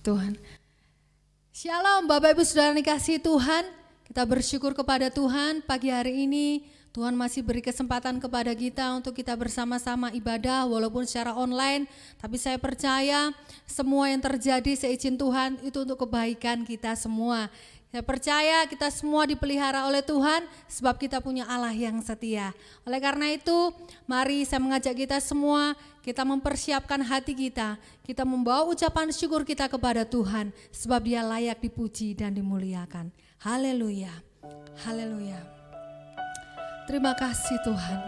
Tuhan. Shalom Bapak Ibu Saudara dikasihi Tuhan. Kita bersyukur kepada Tuhan pagi hari ini. Tuhan masih beri kesempatan kepada kita untuk kita bersama-sama ibadah walaupun secara online. Tapi saya percaya semua yang terjadi seizin Tuhan itu untuk kebaikan kita semua. Saya percaya kita semua dipelihara oleh Tuhan sebab kita punya Allah yang setia. Oleh karena itu, mari saya mengajak kita semua, kita mempersiapkan hati kita. Kita membawa ucapan syukur kita kepada Tuhan sebab Dia layak dipuji dan dimuliakan. Haleluya, haleluya. Terima kasih Tuhan.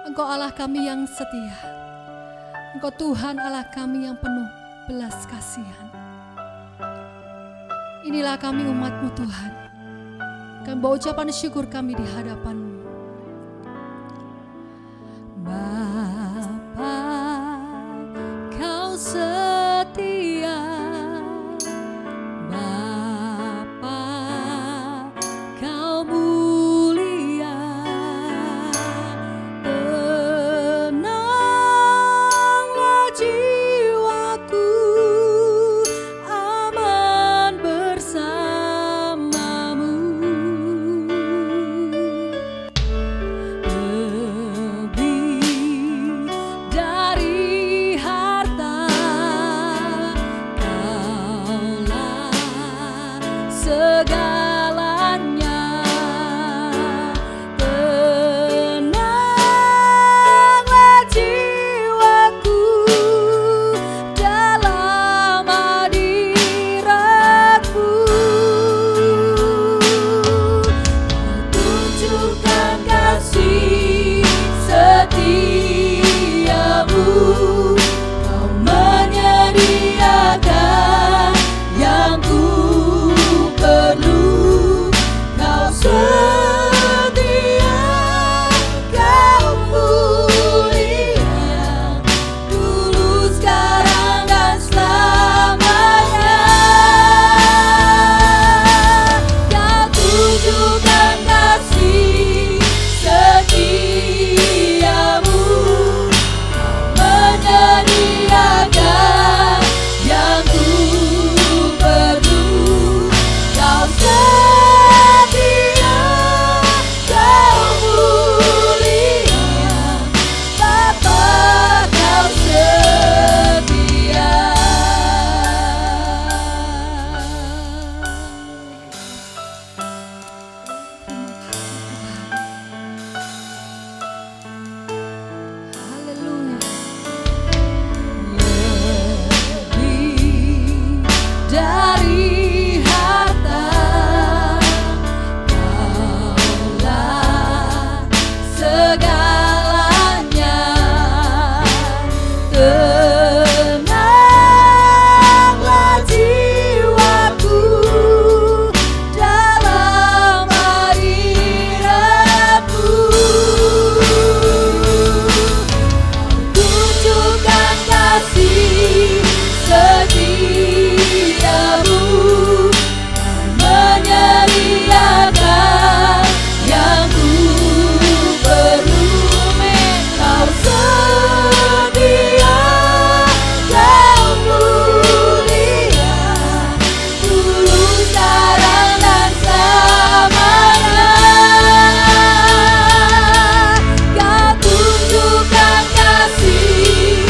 Engkau Allah kami yang setia. Engkau Tuhan Allah kami yang penuh belas kasihan. Inilah kami umat-Mu Tuhan. Kami bawa ucapan syukur kami di hadapan-Mu. Bapa, Kau setia. Bapa, Kau mulia. Tenanglah jiwaku, aman bersamamu. Lebih dari harta, Kaulah segalanya. Tenanglah jiwaku dalam hadirat-Mu. Tunjukkan kasih setiamu, Kau menyediakan yang ku perlu. Kau setia, Kau mulia, dulu, sekarang, dan selamanya. Kau tunjukkan kasih setiamu, Kau menyediakan yang ku perlu. Kau setia, Kau mulia, Bapa, Kau setia. Haleluya. Lebih dari harta, Kaulah segalanya. Tenanglah jiwaku dalam hadirat-Mu. Tunjukkan kasih setiamu, menyediakan yang ku perlu. Kau setia, Kau mulia, dulu, sekarang, dan selamanya. Kau tunjukkan kasih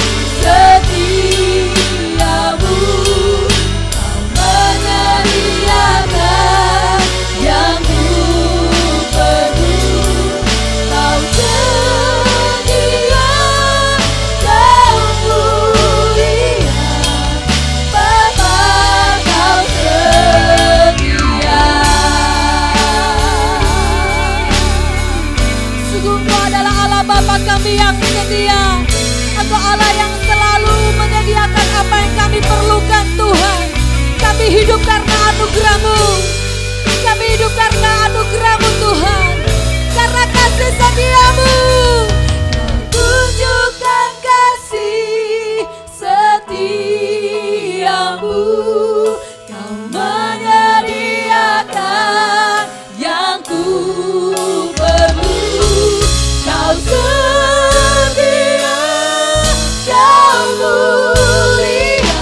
setiamu, Kau menyediakan yang ku perlu. Kau setia, Kau mulia, Bapa, Kau setia. Sungguh Engkau adalah Allah Bapa kami yang setia. Engkau Allah yang selalu menyediakan apa yang kami perlukan Tuhan. Kami hidup karena anugerah-Mu. Kami hidup karena anugerah-Mu Tuhan. Karena kasih setia-Mu. Kau tunjukkan kasih setiamu, Kau menyediakan yang ku perlu. Kau setia, Kau mulia,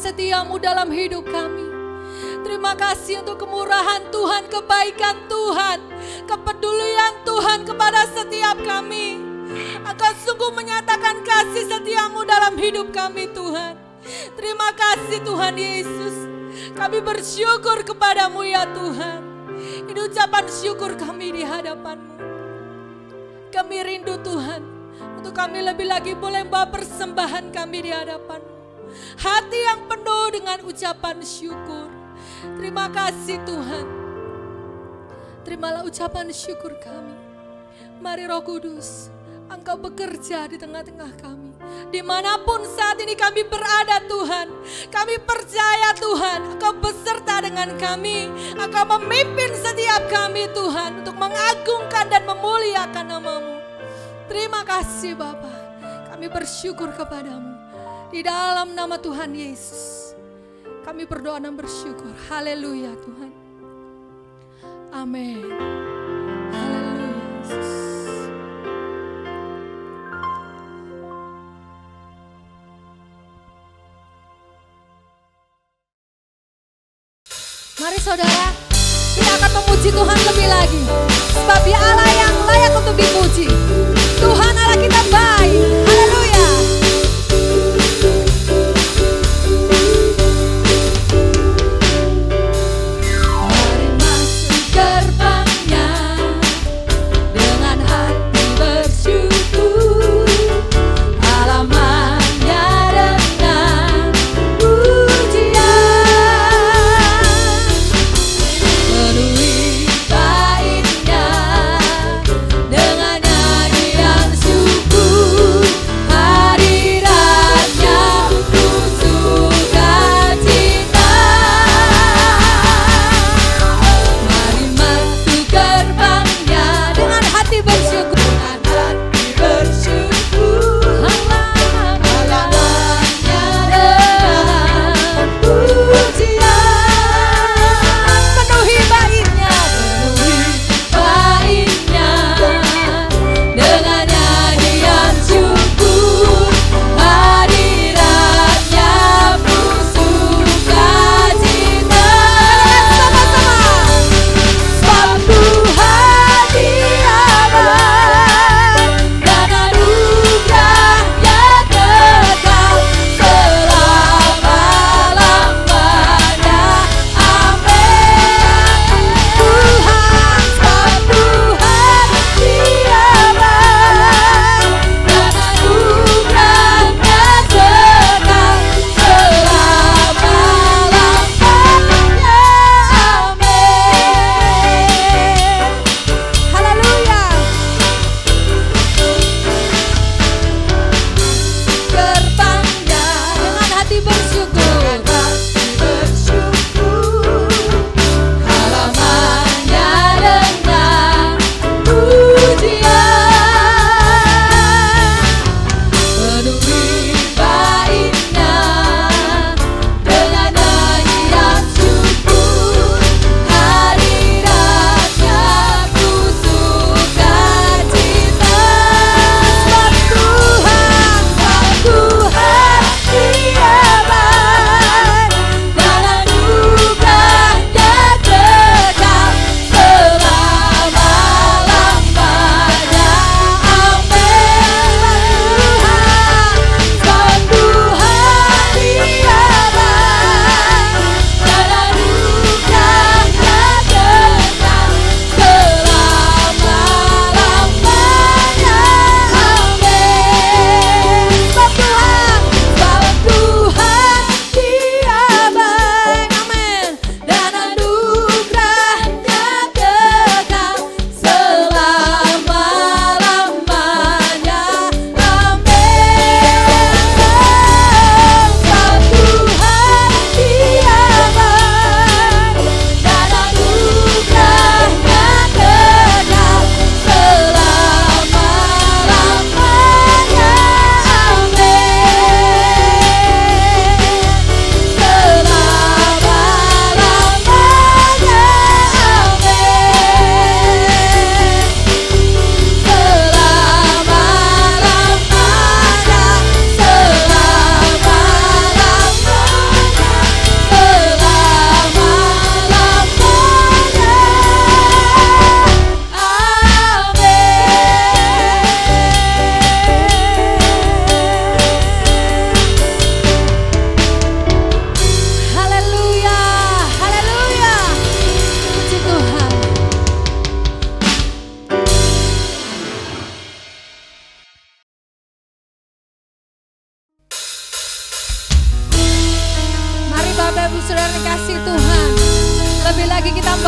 setia-Mu dalam hidup kami. Terima kasih untuk kemurahan Tuhan, kebaikan Tuhan, kepedulian Tuhan kepada setiap kami. Engkau sungguh menyatakan kasih setia-Mu dalam hidup kami Tuhan. Terima kasih Tuhan Yesus. Kami bersyukur kepadamu ya Tuhan. Ini ucapan syukur kami di hadapan-Mu. Kami rindu Tuhan, untuk kami lebih lagi boleh membawa persembahan kami di hadapan-Mu. Hati yang penuh dengan ucapan syukur. Terima kasih Tuhan. Terimalah ucapan syukur kami. Mari Roh Kudus, Engkau bekerja di tengah-tengah kami. Dimanapun saat ini kami berada Tuhan, kami percaya Tuhan, Engkau beserta dengan kami. Engkau memimpin setiap kami Tuhan, untuk mengagungkan dan memuliakan nama-Mu. Terima kasih Bapa, kami bersyukur kepadamu. Di dalam nama Tuhan Yesus, kami berdoa dan bersyukur. Haleluya Tuhan. Amin. Haleluya Yesus. Mari saudara, kita akan memuji Tuhan lebih lagi. Sebab Dia Allah yang layak untuk dipuji. Tuhan Allah kita baik. Haleluya. Mari masuk gerbangnya dengan hati bersyukur. Halamannya dengan pujian. Penuhi baitnya dengan nyanyian syukur.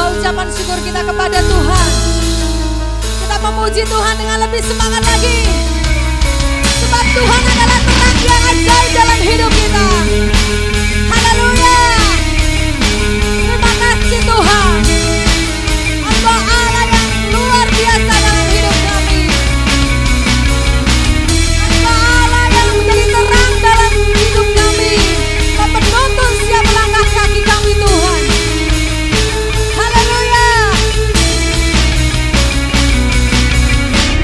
sebuah ucapan syukur kita kepada Tuhan. Kita memuji Tuhan dengan lebih semangat lagi. Sebab Tuhan adalah terang yang ajaib dalam hidup kita. Haleluya. Terima kasih Tuhan. Engkau Allah yang luar biasa dalam hidup kami. Engkau Allah yang menjadi terang dalam hidup kami. Engkau penuntun setiap langkah kaki kami Tuhan. Haleluya.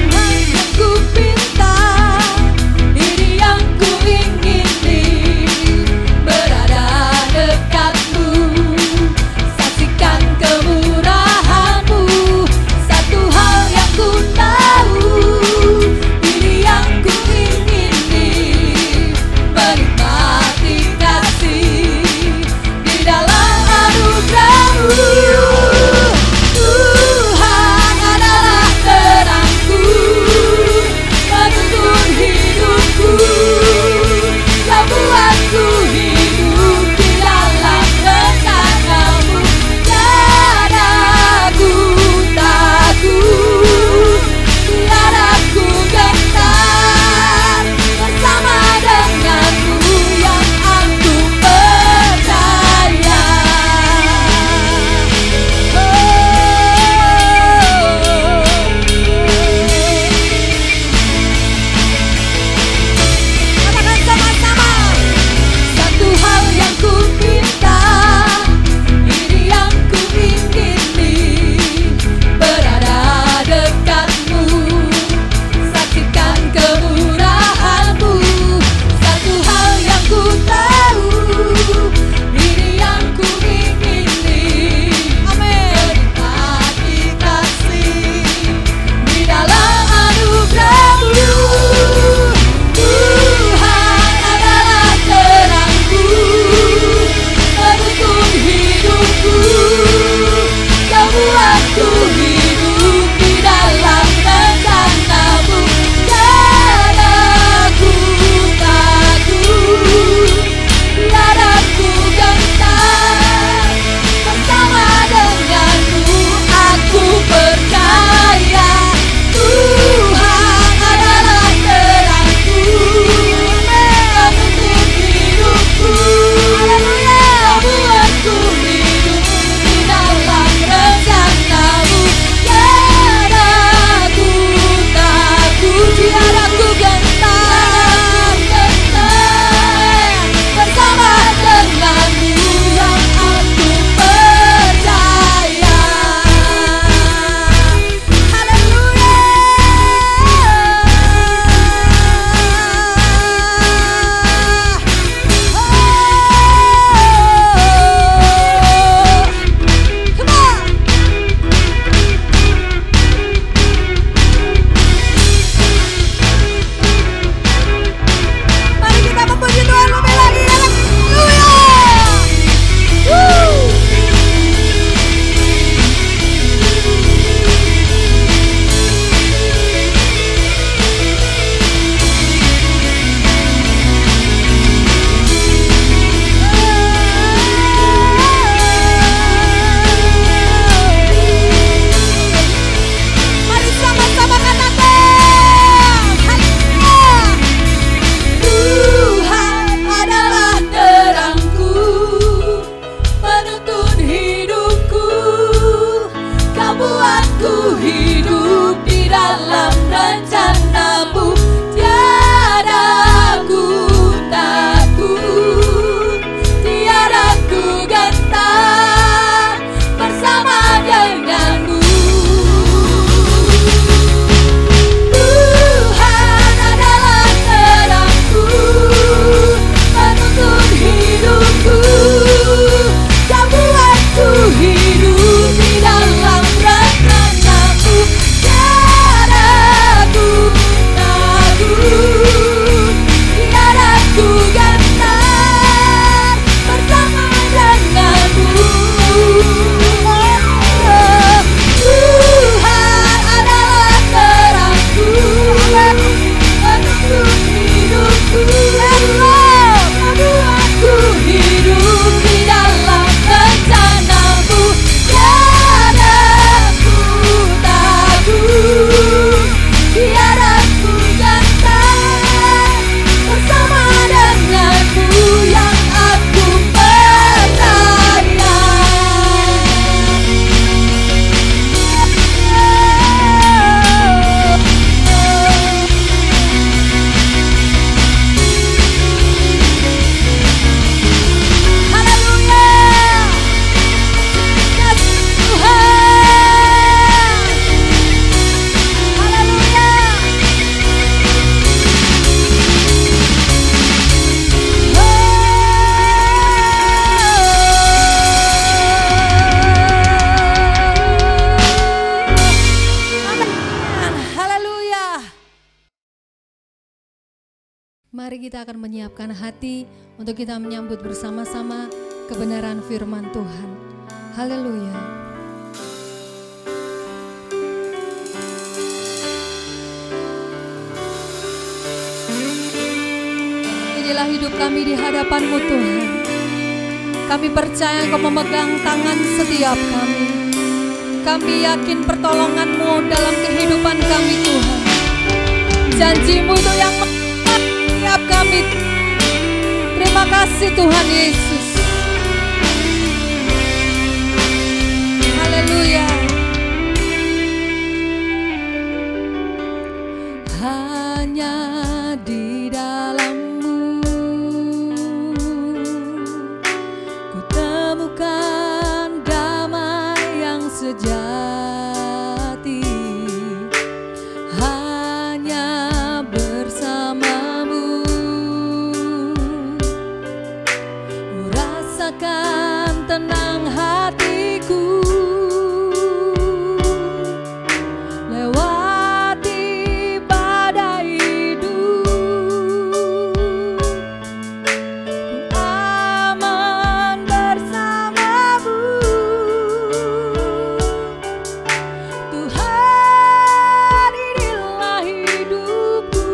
Tuhan yang ku pinta, ini yang ku ingini. Mari kita akan menyiapkan hati untuk kita menyambut bersama-sama kebenaran firman Tuhan. Haleluya. Inilah hidup kami di hadapan-Mu Tuhan. Kami percaya Engkau memegang tangan setiap kami. Kami yakin pertolongan-Mu dalam kehidupan kami Tuhan. Janji-Mu itu yang setiap kami. Terima kasih Tuhan Yesus. Haleluya. Hanya di dalam-Mu ku temukan damai yang sejati. Hanya bersama-Mu ku rasakan tenang hatiku. Lewati badai hidup, ku aman bersama-Mu. Tuhan, inilah hidupku.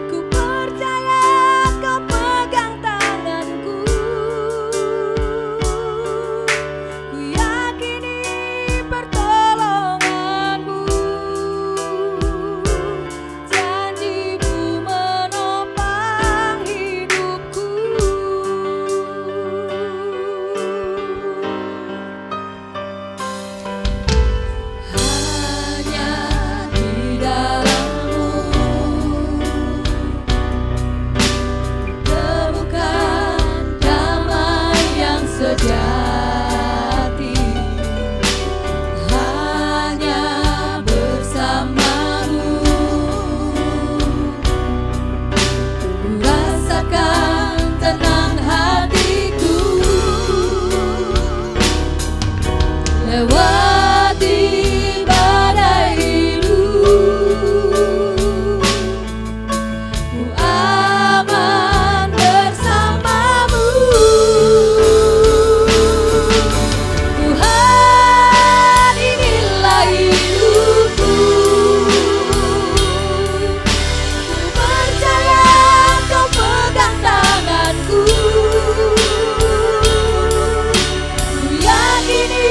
Ku percaya Kau pegang tanganku. Ku yakini pertolongan-Mu. Janji-Mu menopang hidupku. Hanya di dalam-Mu temukan damai yang sejati. Hanya bersama-Mu ku rasakan tenang hatiku. Lewati badai hidup, ku aman bersama-Mu. Tuhan, inilah hidupku. Ku percaya Kau pegang tanganku. Ku yakini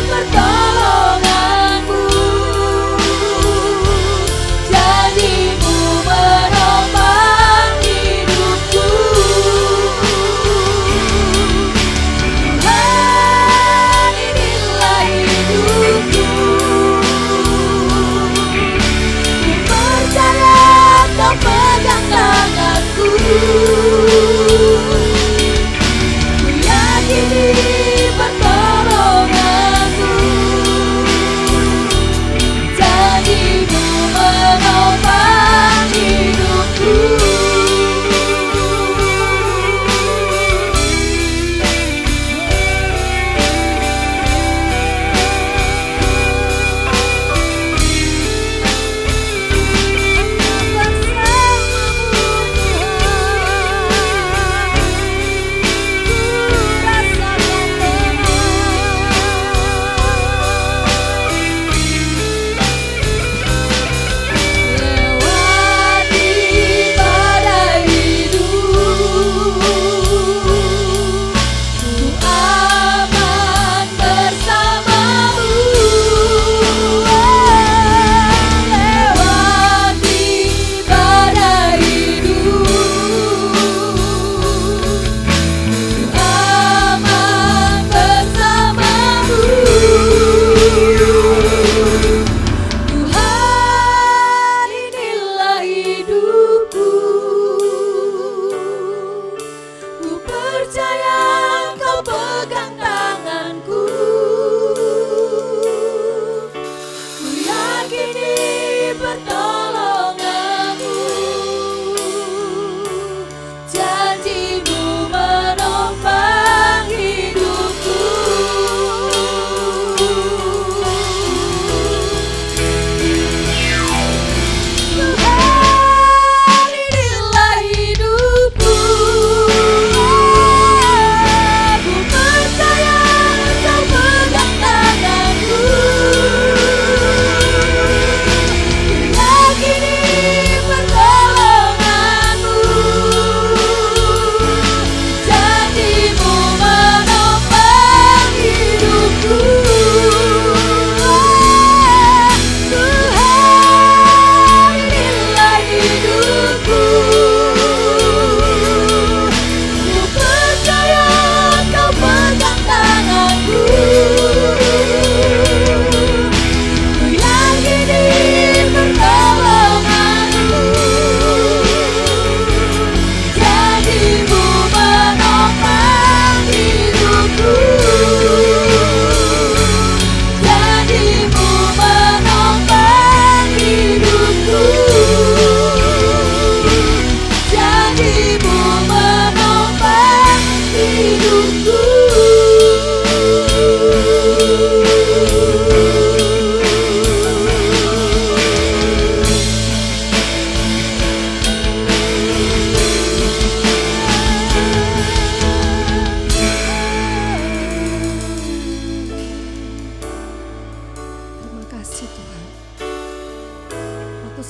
pertolongan-Mu.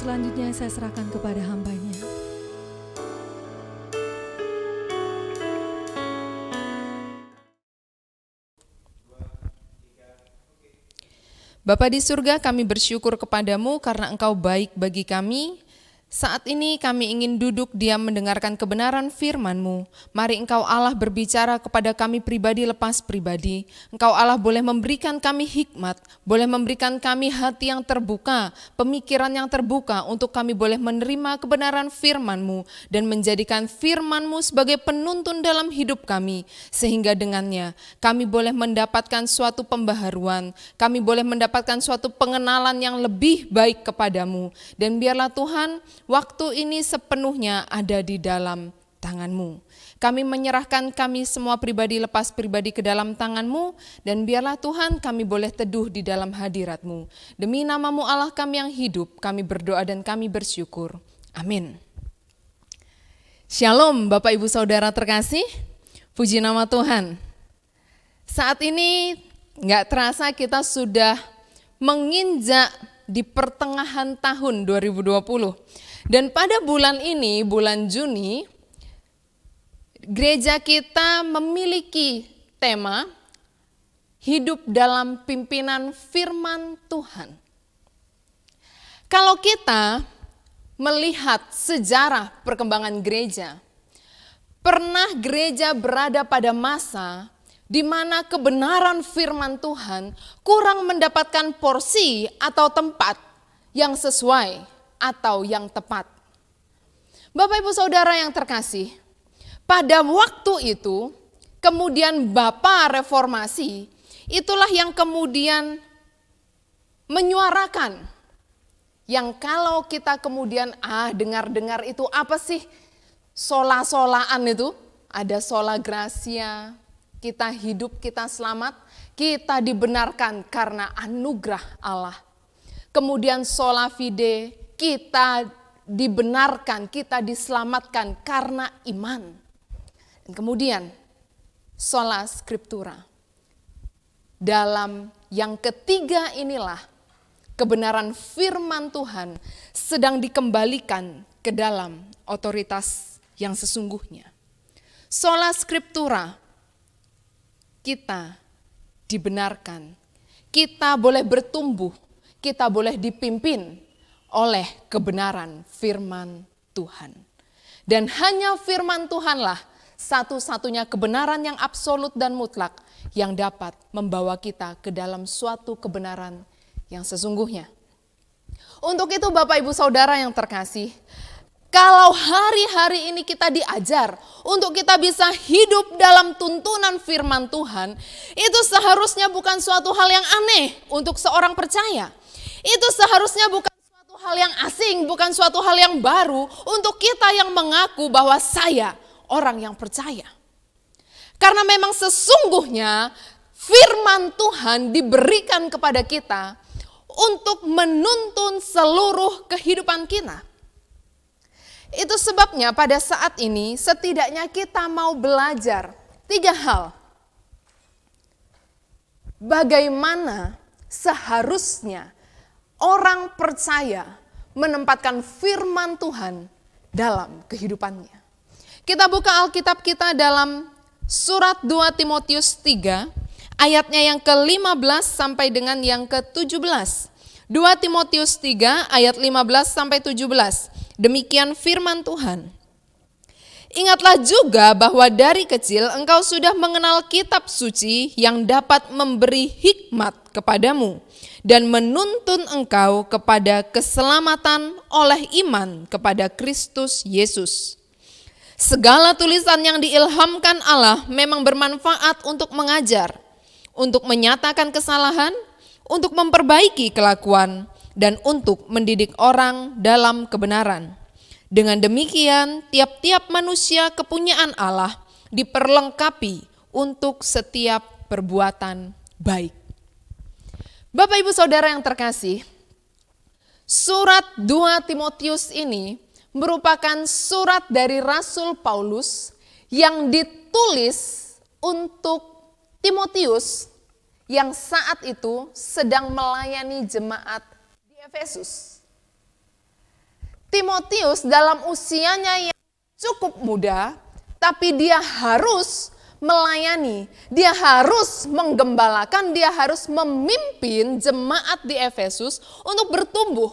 selanjutnya saya serahkan kepada hambanya. Bapa di surga, kami bersyukur kepadamu karena Engkau baik bagi kami. Saat ini kami ingin duduk diam mendengarkan kebenaran firman-Mu. Mari Engkau Allah berbicara kepada kami pribadi lepas pribadi. Engkau Allah boleh memberikan kami hikmat, boleh memberikan kami hati yang terbuka, pemikiran yang terbuka untuk kami boleh menerima kebenaran firman-Mu dan menjadikan firman-Mu sebagai penuntun dalam hidup kami. Sehingga dengannya kami boleh mendapatkan suatu pembaharuan, kami boleh mendapatkan suatu pengenalan yang lebih baik kepadamu. Dan biarlah Tuhan, waktu ini sepenuhnya ada di dalam tangan-Mu. Kami menyerahkan kami semua pribadi lepas pribadi ke dalam tangan-Mu, dan biarlah Tuhan kami boleh teduh di dalam hadirat-Mu. Demi nama-Mu Allah kami yang hidup, kami berdoa dan kami bersyukur. Amin. Shalom Bapak Ibu Saudara terkasih, puji nama Tuhan. Saat ini nggak terasa kita sudah menginjak di pertengahan tahun 2020. Dan pada bulan ini, bulan Juni, gereja kita memiliki tema hidup dalam pimpinan firman Tuhan. Kalau kita melihat sejarah perkembangan gereja, pernah gereja berada pada masa di mana kebenaran firman Tuhan kurang mendapatkan porsi atau tempat yang sesuai atau yang tepat. Bapak Ibu Saudara yang terkasih, pada waktu itu kemudian Bapak Reformasi itulah yang kemudian menyuarakan yang kalau kita kemudian dengar-dengar itu apa sih sola-solaan itu, ada sola gratia, kita hidup, kita selamat, kita dibenarkan karena anugerah Allah. Kemudian sola fide, kita dibenarkan, kita diselamatkan karena iman. Dan kemudian sola scriptura. Dalam yang ketiga inilah kebenaran firman Tuhan sedang dikembalikan ke dalam otoritas yang sesungguhnya. Sola scriptura, kita dibenarkan, kita boleh bertumbuh, kita boleh dipimpin oleh kebenaran firman Tuhan. Dan hanya firman Tuhanlah satu-satunya kebenaran yang absolut dan mutlak yang dapat membawa kita ke dalam suatu kebenaran yang sesungguhnya. Untuk itu Bapak Ibu Saudara yang terkasih, kalau hari-hari ini kita diajar untuk kita bisa hidup dalam tuntunan firman Tuhan, itu seharusnya bukan suatu hal yang aneh untuk seorang percaya. Itu seharusnya bukan hal yang asing, bukan suatu hal yang baru untuk kita yang mengaku bahwa saya orang yang percaya. Karena memang sesungguhnya firman Tuhan diberikan kepada kita untuk menuntun seluruh kehidupan kita. Itu sebabnya pada saat ini setidaknya kita mau belajar 3 hal. Bagaimana seharusnya orang percaya menempatkan firman Tuhan dalam kehidupannya. Kita buka Alkitab kita dalam surat 2 Timotius 3, ayatnya yang ke-15 sampai dengan yang ke-17. 2 Timotius 3 ayat 15 sampai 17. Demikian firman Tuhan. Ingatlah juga bahwa dari kecil engkau sudah mengenal kitab suci yang dapat memberi hikmat kepadamu dan menuntun engkau kepada keselamatan oleh iman kepada Kristus Yesus. Segala tulisan yang diilhamkan Allah memang bermanfaat untuk mengajar, untuk menyatakan kesalahan, untuk memperbaiki kelakuan, dan untuk mendidik orang dalam kebenaran. Dengan demikian, tiap-tiap manusia kepunyaan Allah diperlengkapi untuk setiap perbuatan baik. Bapak Ibu Saudara yang terkasih, surat 2 Timotius ini merupakan surat dari Rasul Paulus yang ditulis untuk Timotius yang saat itu sedang melayani jemaat di Efesus. Timotius dalam usianya yang cukup muda, tapi dia harus melayani, dia harus menggembalakan, dia harus memimpin jemaat di Efesus untuk bertumbuh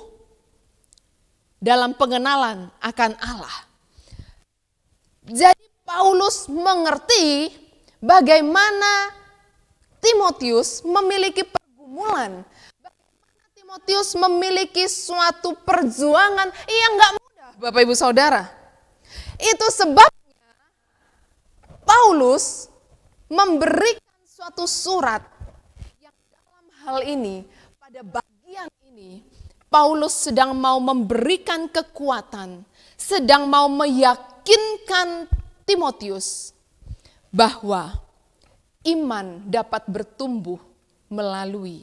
dalam pengenalan akan Allah. Jadi Paulus mengerti bagaimana Timotius memiliki pergumulan, bagaimana Timotius memiliki suatu perjuangan yang gak mudah, Bapak Ibu Saudara. Itu sebabnya Paulus memberikan suatu surat yang dalam hal ini, pada bagian ini, Paulus sedang mau memberikan kekuatan, sedang mau meyakinkan Timotius bahwa iman dapat bertumbuh melalui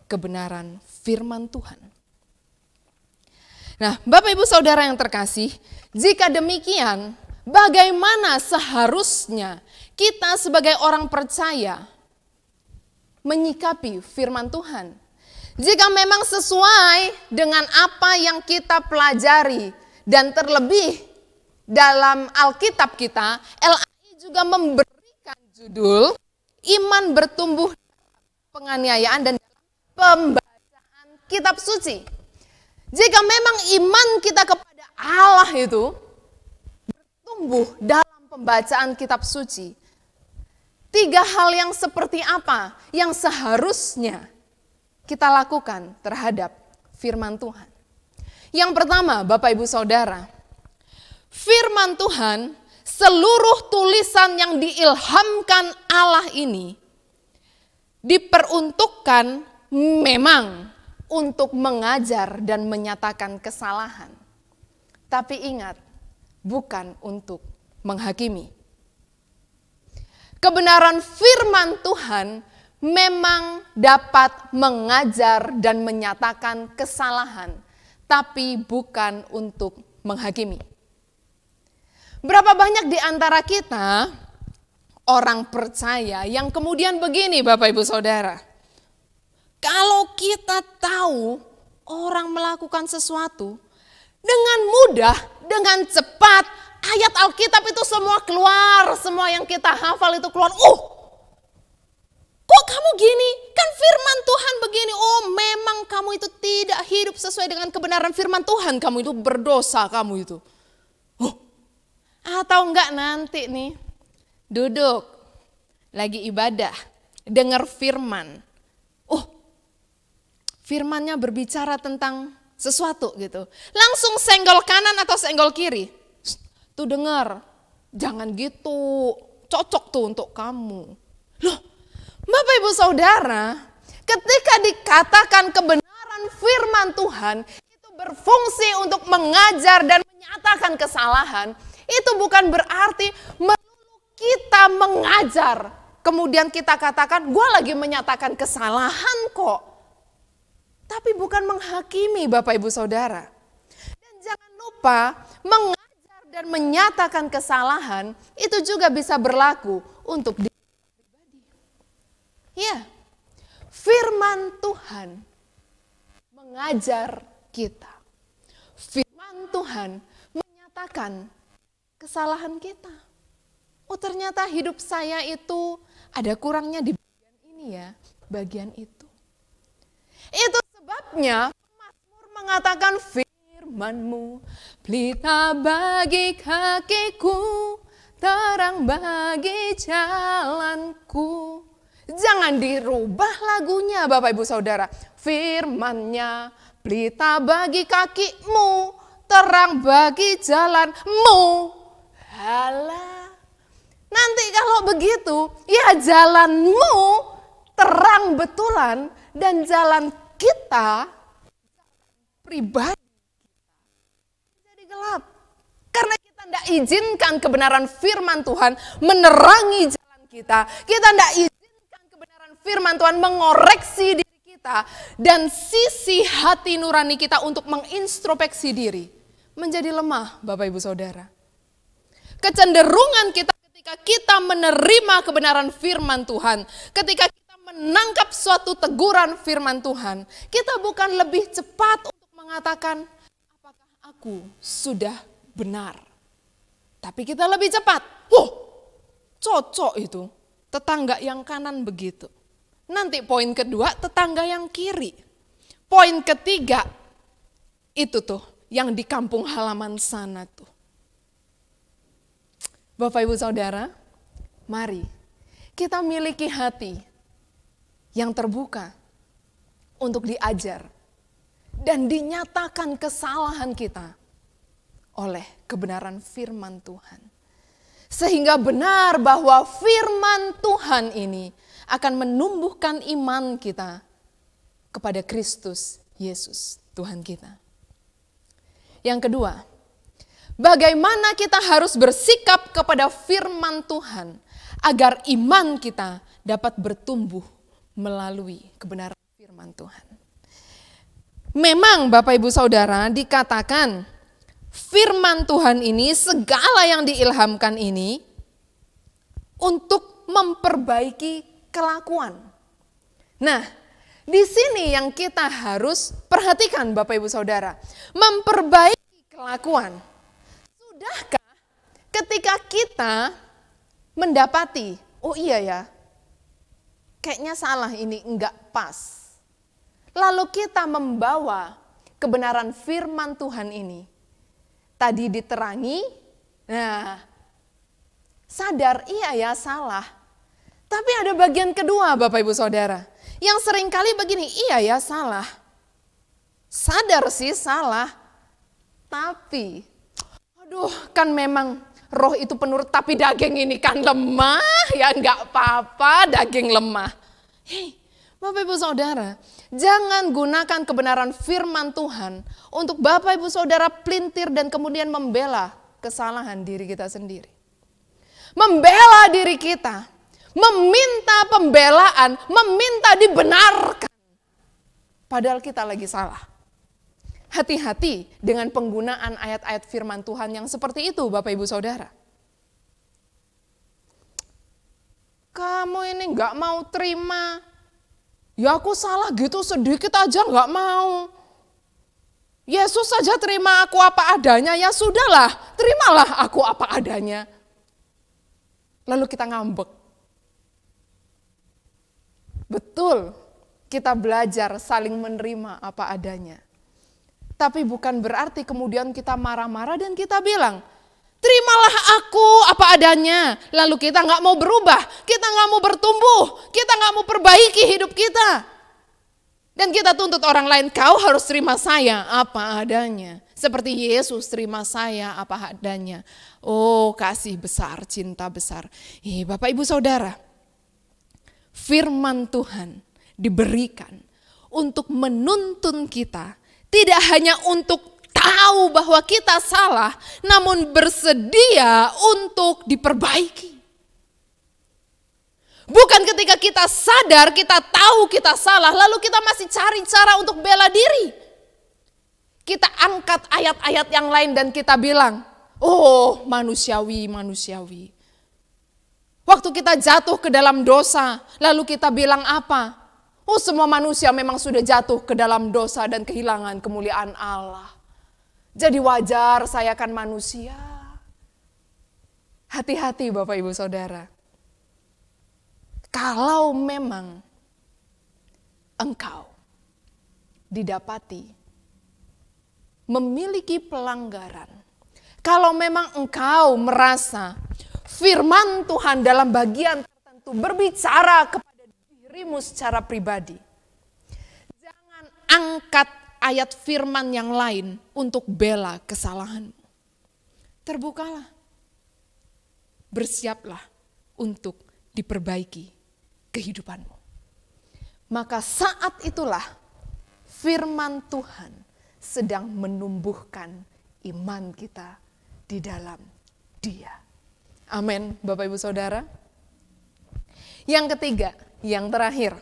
kebenaran firman Tuhan. Nah, Bapak Ibu Saudara yang terkasih, jika demikian, bagaimana seharusnya kita sebagai orang percaya menyikapi firman Tuhan? Jika memang sesuai dengan apa yang kita pelajari, dan terlebih dalam Alkitab kita, LAI juga memberikan judul iman bertumbuh penganiayaan dan pembacaan kitab suci. Jika memang iman kita kepada Allah itu bertumbuh dalam pembacaan kitab suci, 3 hal yang seperti apa yang seharusnya kita lakukan terhadap firman Tuhan? Yang pertama, Bapak Ibu Saudara, firman Tuhan, seluruh tulisan yang diilhamkan Allah ini diperuntukkan memang untuk mengajar dan menyatakan kesalahan. Tapi ingat, bukan untuk menghakimi. Kebenaran firman Tuhan memang dapat mengajar dan menyatakan kesalahan, tapi bukan untuk menghakimi. Berapa banyak di antara kita orang percaya yang kemudian begini, Bapak Ibu Saudara. Kalau kita tahu orang melakukan sesuatu, dengan mudah, dengan cepat, ayat Alkitab itu semua keluar, semua yang kita hafal itu keluar. Kok kamu gini? Kan firman Tuhan begini. Oh, memang kamu itu tidak hidup sesuai dengan kebenaran firman Tuhan. Kamu itu berdosa, kamu itu. Atau enggak nanti nih, duduk, lagi ibadah, dengar firman. Firmannya berbicara tentang sesuatu gitu. Langsung senggol kanan atau senggol kiri. Tuh dengar, jangan gitu, cocok tuh untuk kamu. Loh, Bapak Ibu Saudara, ketika dikatakan kebenaran firman Tuhan itu berfungsi untuk mengajar dan menyatakan kesalahan, itu bukan berarti melulu kita mengajar, kemudian kita katakan, gue lagi menyatakan kesalahan kok. Tapi bukan menghakimi, Bapak Ibu Saudara. Dan jangan lupa, mengajar dan menyatakan kesalahan itu juga bisa berlaku untuk diri pribadi. Ya, firman Tuhan mengajar kita. Firman Tuhan menyatakan kesalahan kita. Oh, ternyata hidup saya itu ada kurangnya di bagian ini ya, bagian itu. Itu sebabnya Mazmur mengatakan firman-Mu pelita bagi kakiku, terang bagi jalanku. Jangan dirubah lagunya, Bapak Ibu Saudara. Firman-Nya pelita bagi kakimu, terang bagi jalanmu. Halah. Nanti kalau begitu, ya jalanmu terang betulan dan jalan kita pribadi jadi gelap. Karena kita tidak izinkan kebenaran firman Tuhan menerangi jalan kita. Kita tidak izinkan kebenaran firman Tuhan mengoreksi diri kita. Dan sisi hati nurani kita untuk mengintrospeksi diri menjadi lemah, Bapak Ibu Saudara. Kecenderungan kita ketika kita menerima kebenaran firman Tuhan, ketika kita menangkap suatu teguran firman Tuhan, kita bukan lebih cepat untuk mengatakan, apakah aku sudah benar. Tapi kita lebih cepat. Cocok itu. Tetangga yang kanan begitu. Nanti poin kedua, tetangga yang kiri. Poin ketiga, itu tuh yang di kampung halaman sana tuh. Bapak Ibu Saudara, mari kita miliki hati yang terbuka untuk diajar dan dinyatakan kesalahan kita oleh kebenaran firman Tuhan. Sehingga benar bahwa firman Tuhan ini akan menumbuhkan iman kita kepada Kristus Yesus Tuhan kita. Yang kedua, bagaimana kita harus bersikap kepada firman Tuhan agar iman kita dapat bertumbuh melalui kebenaran firman Tuhan. Memang Bapak Ibu Saudara dikatakan firman Tuhan ini, segala yang diilhamkan ini untuk memperbaiki kelakuan. Nah, di sini yang kita harus perhatikan Bapak Ibu Saudara, memperbaiki kelakuan. Sudahkah ketika kita mendapati, oh iya ya, kayaknya salah ini, enggak pas. Lalu kita membawa kebenaran firman Tuhan ini, tadi diterangi, nah sadar iya ya salah. Tapi ada bagian kedua Bapak Ibu Saudara, yang seringkali begini, iya ya salah. Sadar sih salah, tapi aduh kan memang roh itu penurut, tapi daging ini kan lemah, ya enggak apa-apa daging lemah. Hei Bapak Ibu Saudara, jangan gunakan kebenaran firman Tuhan untuk Bapak Ibu Saudara pelintir dan kemudian membela kesalahan diri kita sendiri. Membela diri kita, meminta pembelaan, meminta dibenarkan. Padahal kita lagi salah. Hati-hati dengan penggunaan ayat-ayat firman Tuhan yang seperti itu Bapak Ibu Saudara. Kamu ini gak mau terima. Ya aku salah gitu sedikit aja gak mau. Yesus saja terima aku apa adanya, ya sudahlah terimalah aku apa adanya. Lalu kita ngambek. Betul, kita belajar saling menerima apa adanya. Tapi bukan berarti kemudian kita marah-marah dan kita bilang, terimalah aku apa adanya. Lalu kita gak mau berubah, kita gak mau bertumbuh, kita gak mau perbaiki hidup kita. Dan kita tuntut orang lain, kau harus terima saya apa adanya. Seperti Yesus terima saya apa adanya. Oh kasih besar, cinta besar. Bapak Ibu Saudara, firman Tuhan diberikan untuk menuntun kita. Tidak hanya untuk tahu bahwa kita salah, namun bersedia untuk diperbaiki. Bukan ketika kita sadar, kita tahu kita salah, lalu kita masih cari cara untuk bela diri. Kita angkat ayat-ayat yang lain dan kita bilang, oh manusiawi. Waktu kita jatuh ke dalam dosa, lalu kita bilang apa? Oh semua manusia memang sudah jatuh ke dalam dosa dan kehilangan kemuliaan Allah. Jadi wajar saya kan manusia. Hati-hati Bapak Ibu Saudara. Kalau memang engkau didapati memiliki pelanggaran, kalau memang engkau merasa firman Tuhan dalam bagian tertentu berbicara kepada dirimu secara pribadi, jangan angkat ayat firman yang lain untuk bela kesalahanmu. Terbukalah, bersiaplah untuk diperbaiki kehidupanmu. Maka saat itulah firman Tuhan sedang menumbuhkan iman kita di dalam Dia. Amin, Bapak Ibu Saudara. Yang ketiga, yang terakhir,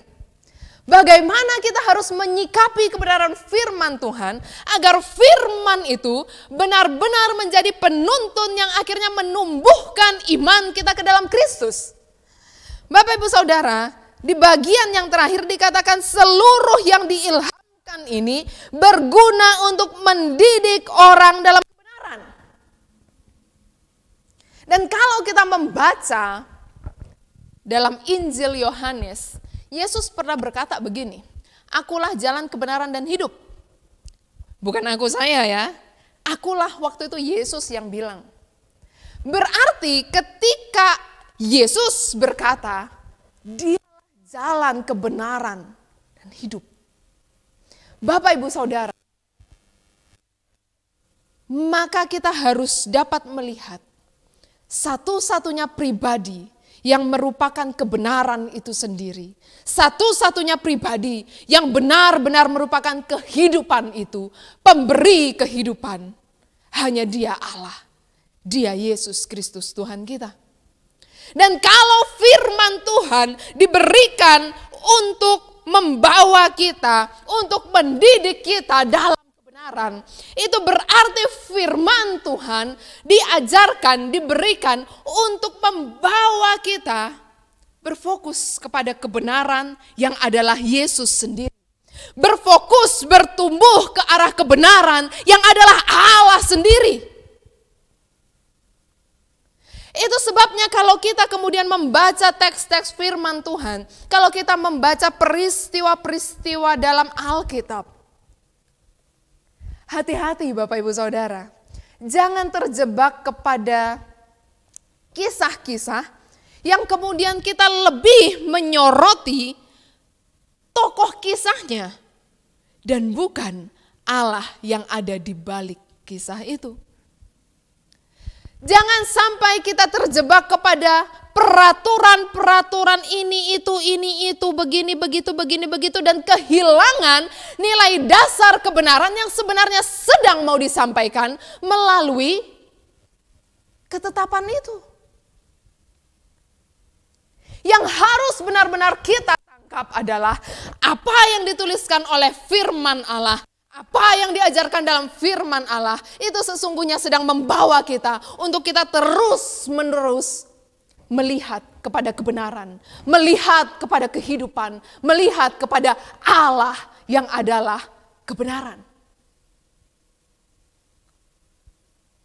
bagaimana kita harus menyikapi kebenaran firman Tuhan agar firman itu benar-benar menjadi penuntun yang akhirnya menumbuhkan iman kita ke dalam Kristus. Bapak Ibu Saudara, di bagian yang terakhir dikatakan seluruh yang diilhamkan ini berguna untuk mendidik orang dalam kebenaran. Dan kalau kita membaca dalam Injil Yohanes, Yesus pernah berkata begini, "Akulah jalan kebenaran dan hidup." Bukan aku saya ya, akulah, waktu itu Yesus yang bilang. Berarti ketika Yesus berkata, Dialah jalan kebenaran dan hidup. Bapak Ibu Saudara, maka kita harus dapat melihat satu-satunya pribadi yang merupakan kebenaran itu sendiri. Satu-satunya pribadi yang benar-benar merupakan kehidupan itu, pemberi kehidupan. Hanya Dia Allah, Dia Yesus Kristus Tuhan kita. Dan kalau firman Tuhan diberikan untuk membawa kita, untuk mendidik kita dalam kebenaran, itu berarti firman Tuhan diajarkan, diberikan untuk membawa kita berfokus kepada kebenaran yang adalah Yesus sendiri. Berfokus, bertumbuh ke arah kebenaran yang adalah Allah sendiri. Itu sebabnya kalau kita kemudian membaca teks-teks firman Tuhan, kalau kita membaca peristiwa-peristiwa dalam Alkitab, hati-hati Bapak Ibu Saudara, jangan terjebak kepada kisah-kisah yang kemudian kita lebih menyoroti tokoh kisahnya dan bukan Allah yang ada di balik kisah itu. Jangan sampai kita terjebak kepada peraturan-peraturan ini itu, begini, begitu, dan kehilangan nilai dasar kebenaran yang sebenarnya sedang mau disampaikan melalui ketetapan itu. Yang harus benar-benar kita tangkap adalah apa yang dituliskan oleh firman Allah. Apa yang diajarkan dalam firman Allah itu sesungguhnya sedang membawa kita untuk kita terus-menerus melihat kepada kebenaran, melihat kepada kehidupan, melihat kepada Allah yang adalah kebenaran.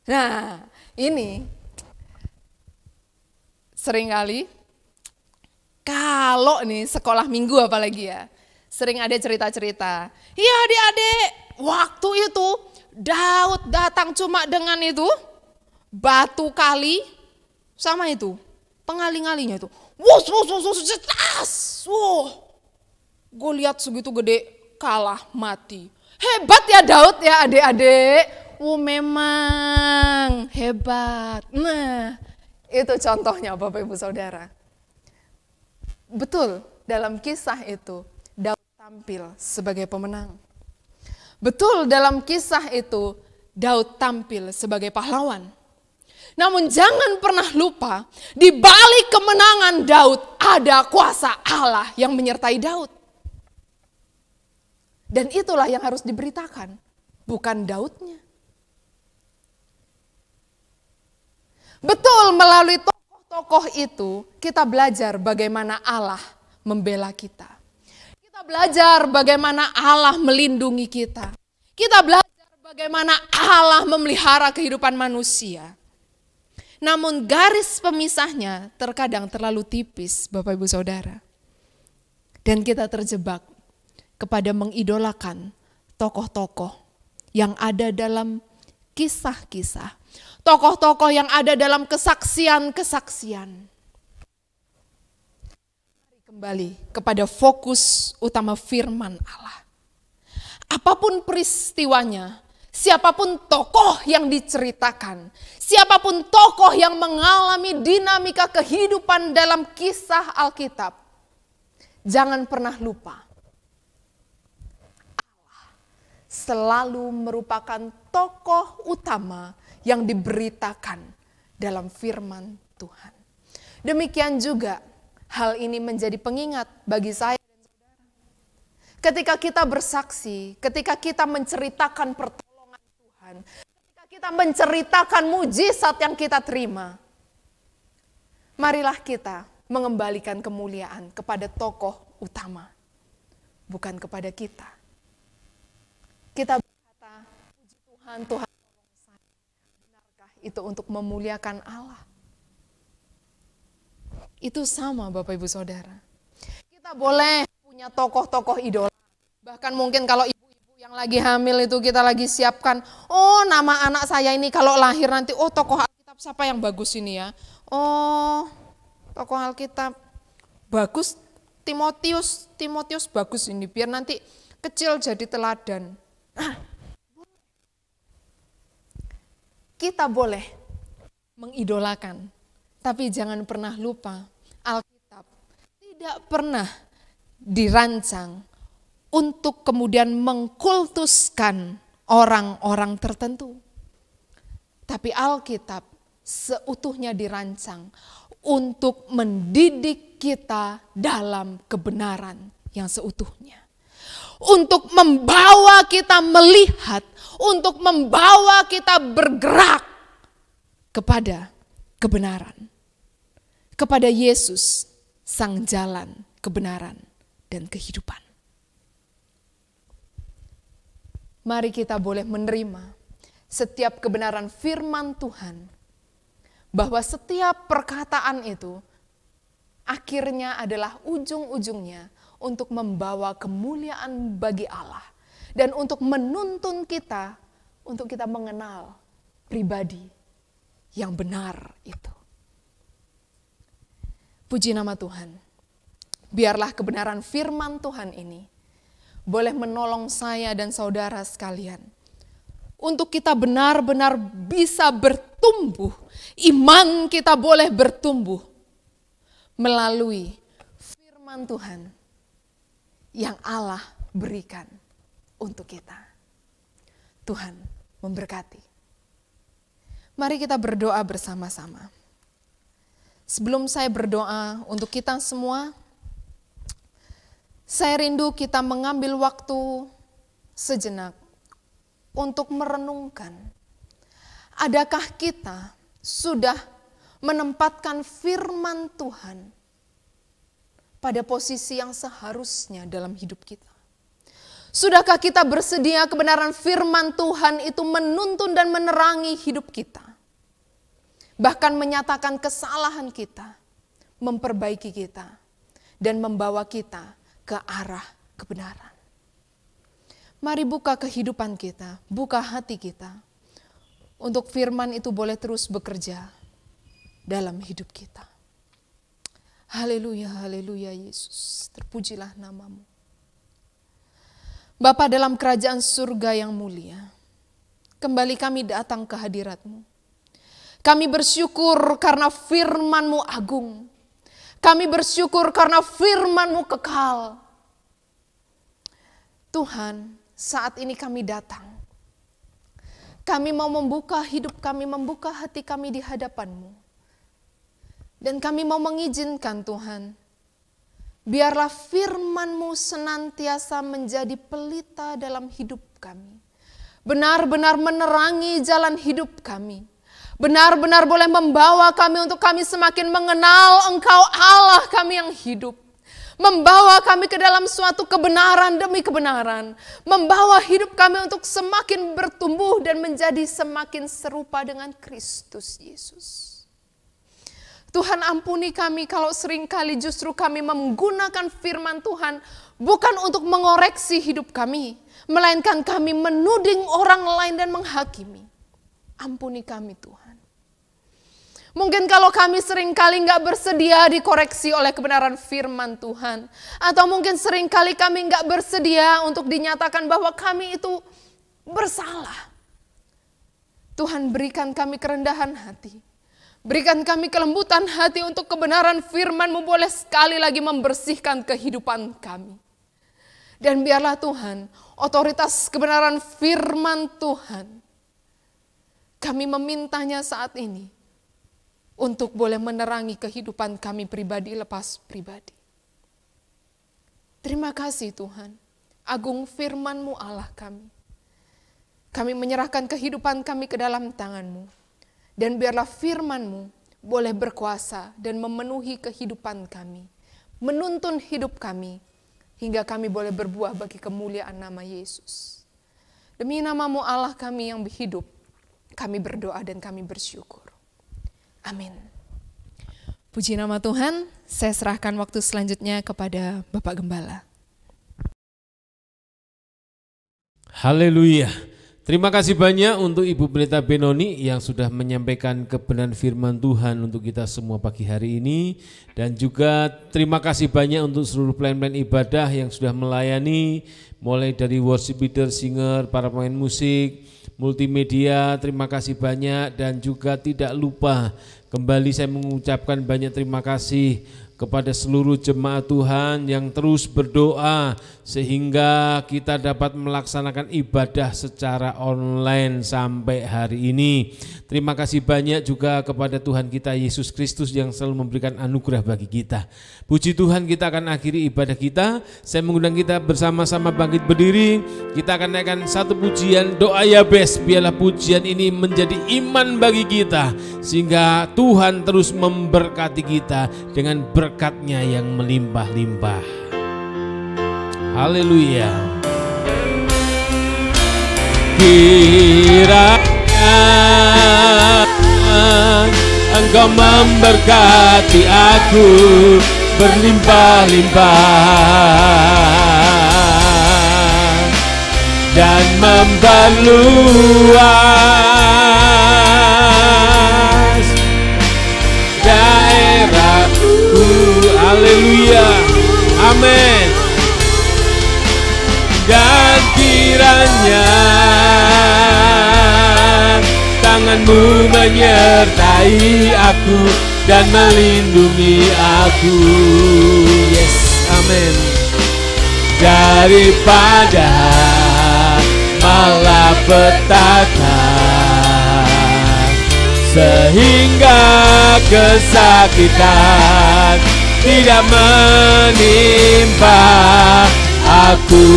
Nah, ini seringkali kalau nih sekolah minggu apalagi ya, sering ada cerita-cerita. Ya adik-adik, waktu itu Daud datang cuma dengan itu batu kali sama itu pengali-ngalinya itu. Wus, cetas. Gue lihat segitu gede kalah mati. Hebat ya Daud ya adik-adik. Memang hebat. Nah, itu contohnya Bapak Ibu Saudara. Betul, dalam kisah itu Daud tampil sebagai pemenang. Betul, dalam kisah itu Daud tampil sebagai pahlawan. Namun jangan pernah lupa, di balik kemenangan Daud ada kuasa Allah yang menyertai Daud. Dan itulah yang harus diberitakan, bukan Daudnya. Betul, melalui tokoh-tokoh itu kita belajar bagaimana Allah membela kita. Kita belajar bagaimana Allah melindungi kita. Kita belajar bagaimana Allah memelihara kehidupan manusia. Namun garis pemisahnya terkadang terlalu tipis Bapak Ibu Saudara. Dan kita terjebak kepada mengidolakan tokoh-tokoh yang ada dalam kisah-kisah. Tokoh-tokoh yang ada dalam kesaksian-kesaksian. Mari kembali kepada fokus utama firman Allah. Apapun peristiwanya, siapapun tokoh yang diceritakan, siapapun tokoh yang mengalami dinamika kehidupan dalam kisah Alkitab, jangan pernah lupa, Allah selalu merupakan tokoh utama yang diberitakan dalam firman Tuhan. Demikian juga hal ini menjadi pengingat bagi saya. Ketika kita bersaksi, ketika kita menceritakan pertolongan Tuhan, ketika kita menceritakan mujizat yang kita terima, marilah kita mengembalikan kemuliaan kepada tokoh utama, bukan kepada kita. kita berkata, puji Tuhan, Tuhan tolong saya. Benarkah itu untuk memuliakan Allah? Itu sama Bapak Ibu Saudara. Kita boleh punya tokoh-tokoh idola. Bahkan mungkin kalau ibu-ibu yang lagi hamil itu kita lagi siapkan, oh nama anak saya ini kalau lahir nanti, oh tokoh Alkitab siapa yang bagus ini ya? Oh tokoh Alkitab bagus, Timotius bagus ini, biar nanti kecil jadi teladan. Nah, kita boleh mengidolakan, tapi jangan pernah lupa Alkitab tidak pernah dirancang untuk kemudian mengkultuskan orang-orang tertentu. Tapi Alkitab seutuhnya dirancang untuk mendidik kita dalam kebenaran yang seutuhnya. Untuk membawa kita melihat, untuk membawa kita bergerak kepada kebenaran. Kepada Yesus, sang jalan, kebenaran, dan kehidupan. Mari kita boleh menerima setiap kebenaran firman Tuhan, bahwa setiap perkataan itu akhirnya adalah ujung-ujungnya untuk membawa kemuliaan bagi Allah dan untuk menuntun kita untuk kita mengenal pribadi yang benar itu. Puji nama Tuhan. Biarlah kebenaran firman Tuhan ini boleh menolong saya dan saudara sekalian untuk kita benar-benar bisa bertumbuh. Iman kita boleh bertumbuh melalui firman Tuhan yang Allah berikan untuk kita. Tuhan memberkati. Mari kita berdoa bersama-sama. Sebelum saya berdoa untuk kita semua, saya rindu kita mengambil waktu sejenak untuk merenungkan. Adakah kita sudah menempatkan firman Tuhan pada posisi yang seharusnya dalam hidup kita? Sudahkah kita bersedia kebenaran firman Tuhan itu menuntun dan menerangi hidup kita? Bahkan menyatakan kesalahan kita, memperbaiki kita, dan membawa kita ke arah kebenaran. Mari buka kehidupan kita, buka hati kita, untuk firman itu boleh terus bekerja dalam hidup kita. Haleluya, haleluya Yesus, terpujilah namamu. Bapa dalam kerajaan surga yang mulia, kembali kami datang ke hadirat-Mu. Kami bersyukur karena firman-Mu agung. Kami bersyukur karena firman-Mu kekal. Tuhan, saat ini kami datang. Kami mau membuka hidup kami, membuka hati kami di hadapan-Mu. Dan kami mau mengizinkan Tuhan, biarlah firman-Mu senantiasa menjadi pelita dalam hidup kami. Benar-benar menerangi jalan hidup kami. Benar-benar boleh membawa kami untuk kami semakin mengenal Engkau Allah kami yang hidup. Membawa kami ke dalam suatu kebenaran demi kebenaran. Membawa hidup kami untuk semakin bertumbuh dan menjadi semakin serupa dengan Kristus Yesus. Tuhan ampuni kami kalau seringkali justru kami menggunakan firman Tuhan bukan untuk mengoreksi hidup kami, melainkan kami menuding orang lain dan menghakimi. Ampuni kami Tuhan. Mungkin kalau kami seringkali nggak bersedia dikoreksi oleh kebenaran firman Tuhan. Atau mungkin seringkali kami nggak bersedia untuk dinyatakan bahwa kami itu bersalah. Tuhan berikan kami kerendahan hati. Berikan kami kelembutan hati untuk kebenaran firman-Mu boleh sekali lagi membersihkan kehidupan kami. Dan biarlah Tuhan, otoritas kebenaran firman Tuhan, kami memintanya saat ini untuk boleh menerangi kehidupan kami pribadi lepas pribadi. Terima kasih Tuhan, agung firman-Mu Allah kami. Kami menyerahkan kehidupan kami ke dalam tangan-Mu. Dan biarlah firman-Mu boleh berkuasa dan memenuhi kehidupan kami. Menuntun hidup kami hingga kami boleh berbuah bagi kemuliaan nama Yesus. Demi nama-Mu Allah kami yang hidup, kami berdoa dan kami bersyukur. Amin. Puji nama Tuhan, saya serahkan waktu selanjutnya kepada Bapak Gembala. Haleluya. Terima kasih banyak untuk Ibu Pendeta Benoni yang sudah menyampaikan kebenaran firman Tuhan untuk kita semua pagi hari ini. Dan juga terima kasih banyak untuk seluruh pelayan-pelayan ibadah yang sudah melayani, mulai dari worship leader, singer, para pemain musik, multimedia. Terima kasih banyak, dan juga tidak lupa kembali saya mengucapkan banyak terima kasih kepada seluruh jemaat Tuhan yang terus berdoa sehingga kita dapat melaksanakan ibadah secara online sampai hari ini. Terima kasih banyak juga kepada Tuhan kita Yesus Kristus yang selalu memberikan anugerah bagi kita. Puji Tuhan, kita akan akhiri ibadah kita. Saya mengundang kita bersama-sama bangkit berdiri. Kita akan naikkan satu pujian, doa Yabes. Biarlah pujian ini menjadi iman bagi kita sehingga Tuhan terus memberkati kita dengan berkat-Nya yang melimpah-limpah. Haleluya. Kiranya Engkau memberkati aku berlimpah-limpah dan memperluas daerahku. Haleluya, amin. Dan kiranya tangan-Mu menyertai aku dan melindungi aku. Yes, amin. Daripada malapetaka sehingga kesakitan tidak menimpa aku.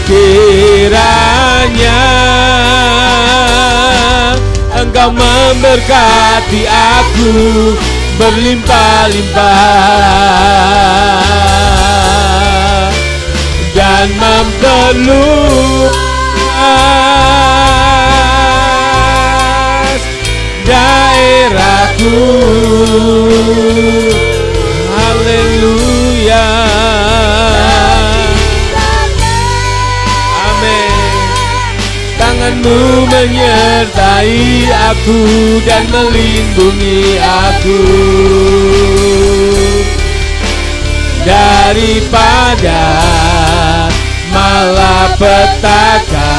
Kiranya Engkau memberkati aku berlimpah-limpah dan memperluas daerahku. Haleluya, amin. Tangan-Mu menyertai aku dan melindungi aku daripada malapetaka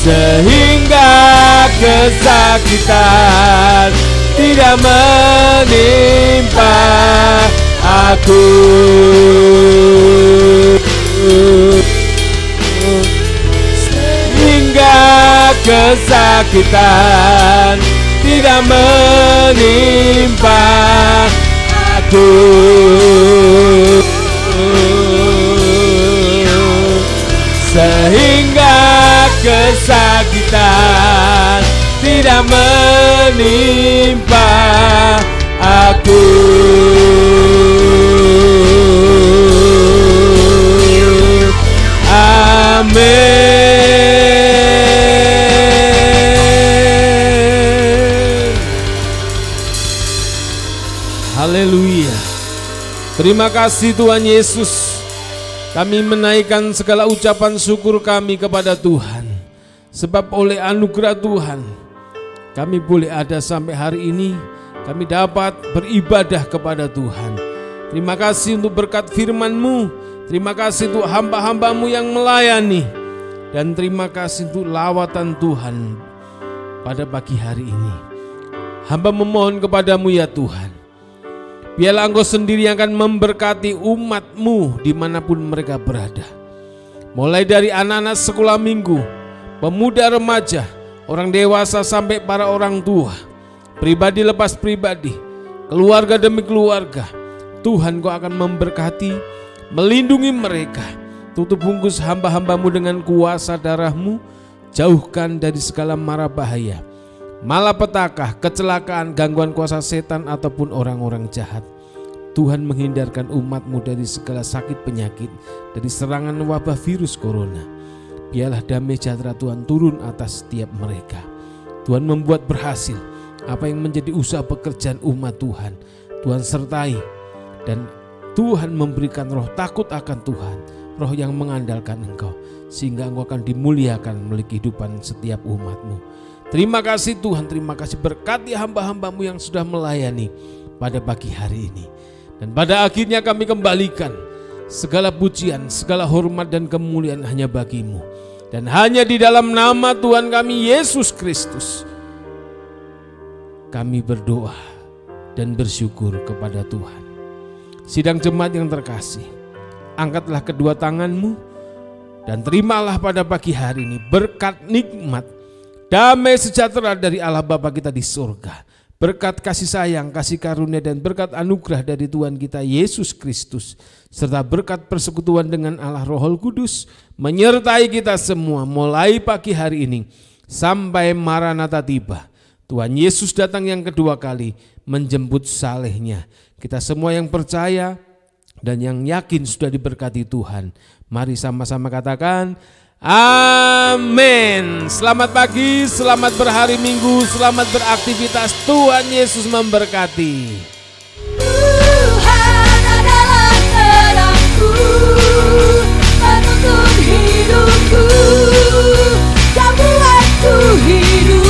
sehingga kesakitan tidak menimpa aku. Sehingga kesakitan tidak menimpa aku. Sehingga kesakitan tidak menimpa aku. Amin. Haleluya. Terima kasih Tuhan Yesus. Kami menaikkan segala ucapan syukur kami kepada Tuhan. Sebab oleh anugerah Tuhan kami boleh ada sampai hari ini. Kami dapat beribadah kepada Tuhan. Terima kasih untuk berkat firman-Mu. Terima kasih untuk hamba-hamba-Mu yang melayani. Dan terima kasih untuk lawatan Tuhan pada pagi hari ini. Hamba memohon kepada-Mu ya Tuhan. Biarlah Engkau sendiri yang akan memberkati umat-Mu dimanapun mereka berada. Mulai dari anak-anak sekolah minggu, pemuda remaja, orang dewasa sampai para orang tua, pribadi lepas pribadi, keluarga demi keluarga. Tuhan Kau akan memberkati, melindungi mereka. Tutup bungkus hamba-hamba-Mu dengan kuasa darah-Mu. Jauhkan dari segala mara bahaya, malapetaka, kecelakaan, gangguan kuasa setan ataupun orang-orang jahat. Tuhan menghindarkan umat-Mu dari segala sakit penyakit, dari serangan wabah virus corona. Biarlah damai sejahtera Tuhan turun atas setiap mereka. Tuhan membuat berhasil apa yang menjadi usaha pekerjaan umat Tuhan. Tuhan sertai dan Tuhan memberikan roh takut akan Tuhan, roh yang mengandalkan Engkau, sehingga Engkau akan dimuliakan melalui kehidupan setiap umat-Mu. Terima kasih Tuhan, terima kasih, berkati hamba-hamba-Mu yang sudah melayani pada pagi hari ini. Dan pada akhirnya kami kembalikan segala pujian, segala hormat dan kemuliaan hanya bagi-Mu. Dan hanya di dalam nama Tuhan kami Yesus Kristus kami berdoa dan bersyukur kepada Tuhan. Sidang jemaat yang terkasih, angkatlah kedua tangan-Mu dan terimalah pada pagi hari ini berkat nikmat, damai sejahtera dari Allah Bapa kita di surga, berkat kasih sayang, kasih karunia dan berkat anugerah dari Tuhan kita Yesus Kristus, serta berkat persekutuan dengan Allah Roh Kudus menyertai kita semua mulai pagi hari ini sampai Maranatha tiba. Tuhan Yesus datang yang kedua kali menjemput salehnya. Kita semua yang percaya dan yang yakin sudah diberkati Tuhan, mari sama-sama katakan amin. Selamat pagi, selamat berhari Minggu, selamat beraktivitas. Tuhan Yesus memberkati. Tuhan adalah terangku, penuntun hidupku, yang buatku hidup.